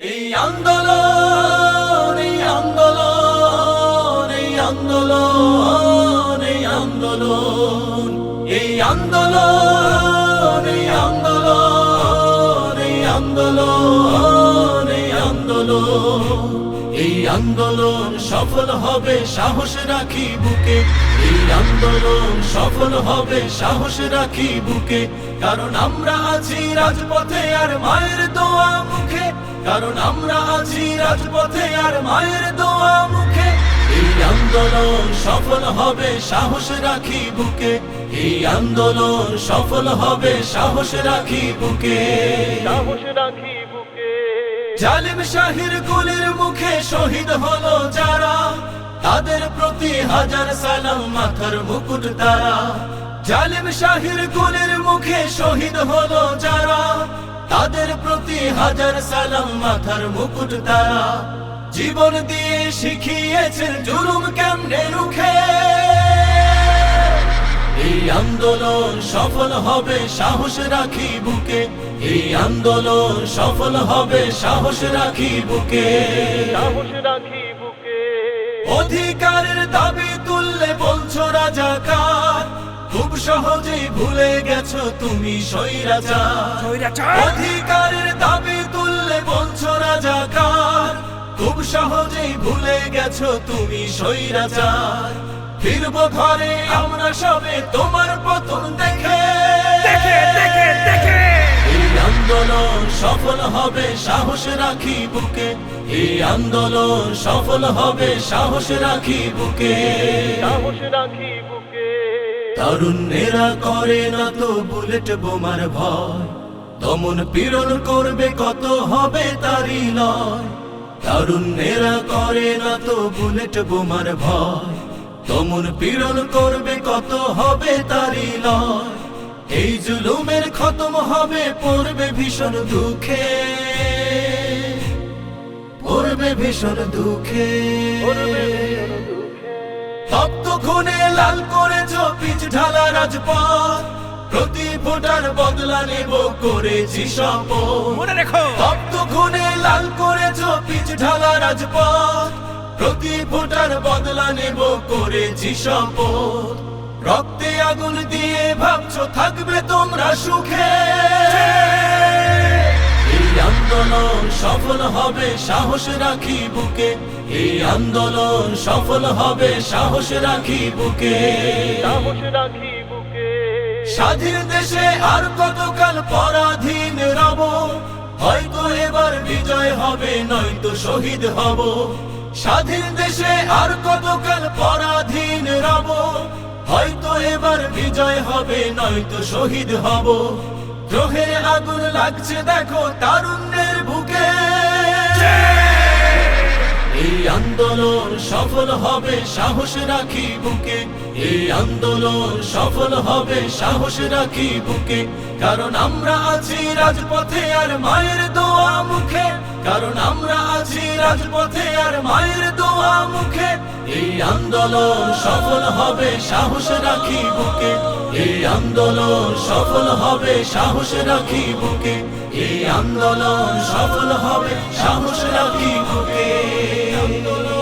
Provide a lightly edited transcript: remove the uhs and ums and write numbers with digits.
এই আন্দোলন এই আন্দোলন এই আন্দোলন এই আন্দোলন এই আন্দোলন এই আন্দোলন এই আন্দোলন এই আন্দোলন এই আন্দোলন সফল হবে সাহস রাখি বুকে এই আন্দোলন সফল হবে সাহস রাখি বুকে কারণ আমরা আছি রাজপথে আর মায়ের দোয়া মুখে কারণ আমরা আছি রাজপথে আর মায়ের দোয়া মুখে এই আন্দোলন সফল হবে সাহস রাখি বুকে এই আন্দোলন সফল হবে সাহস রাখি বুকে সাহস রাখি বুকে জালিম শাহির গুলির মুখে শহীদ হলো যারা তাদের প্রতি হাজার সালাম মাথার মুকুট তারা জালিম শাহির গুলির মুখে শহীদ হলো যারা তাদের প্রতি হাজার সালাম মাথার মুকুট তারা জীবন দিয়ে শিখিয়েছেন জুলুম কেমনে রুখে এই আন্দোলন সফল হবে সাহস রাখি বুকে এই আন্দোলন সফল হবে সাহস রাখি বুকে সাহস রাখি বুকে অধিকারের দাবি তুললে বলছো রাজাকার খুব সহজেই ভুলে গেছো তুমি স্বৈরাচার অধিকারের দাবি তুললে বলছো রাজাকার খুব সহজেই ভুলে গেছো তুমি স্বৈরাচার ফিরবো ঘরে আমরা সবে তোমার পতন দেখে এই আন্দোলন সফল হবে সাহস রাখি বুকে এই আন্দোলন সফল হবে সাহস রাখি বুকে সাহস রাখি বুকে তারুণ্যেরা করে না তো বুলেট বোমার ভয় দমন পীড়ন করবে কত হবে তারই লয় তারুণ্যেরা করে না তো বুলেট বোমার ভয় দমন পীড়ন করবে কত হবে তারই লয় এই জুলুমের খতম হবে পড়বে ভীষণ দুঃখে পড়বে ভীষণ দুঃখে তপ্ত খুনে লাল করেছ পিচ ঢালা রাজপথ প্রতি ভোটার বদলা নেব করেছি শপথ মনে রেখো তপ্ত খুনে লাল করেছ পিচ ঢালা রাজপথ প্রতি ভোটার বদলা নেব করেছি শপথ রক্তে আগুন দিয়ে ভাবছো থাকবে তোমরা সুখে এই আন্দোলন সফল হবে সাহস রাখি বুকে এই আন্দোলন সফল হবে সাহস রাখি বুকে সাহস রাখি বুকে স্বাধীন দেশে আর কতকাল পরাধীন রব হয়তো এবার বিজয় হবে নয়তো শহীদ হব স্বাধীন দেশে আর কতকাল পরাধীন রব হয়তো এবার বিজয় হবে নয়তো শহীদ হব দ্রোহের আগুন লাগছে দেখো তারুণ্যের বুকে এই আন্দোলন সফল হবে সাহস রাখি বুকে এই আন্দোলন সফল হবে সাহস রাখি বুকে কারণ আমরা আছি রাজপথে আর মায়ের দোয়া মুখে কারণ আমরা আছি রাজপথে আর মায়ের দোয়া মুখে এই আন্দোলন সফল হবে সাহস রাখি বুকে এই আন্দোলন সফল হবে সাহস রাখি বুকে এই আন্দোলন সফল হবে সাহস রাখি বুকে আন্দোলন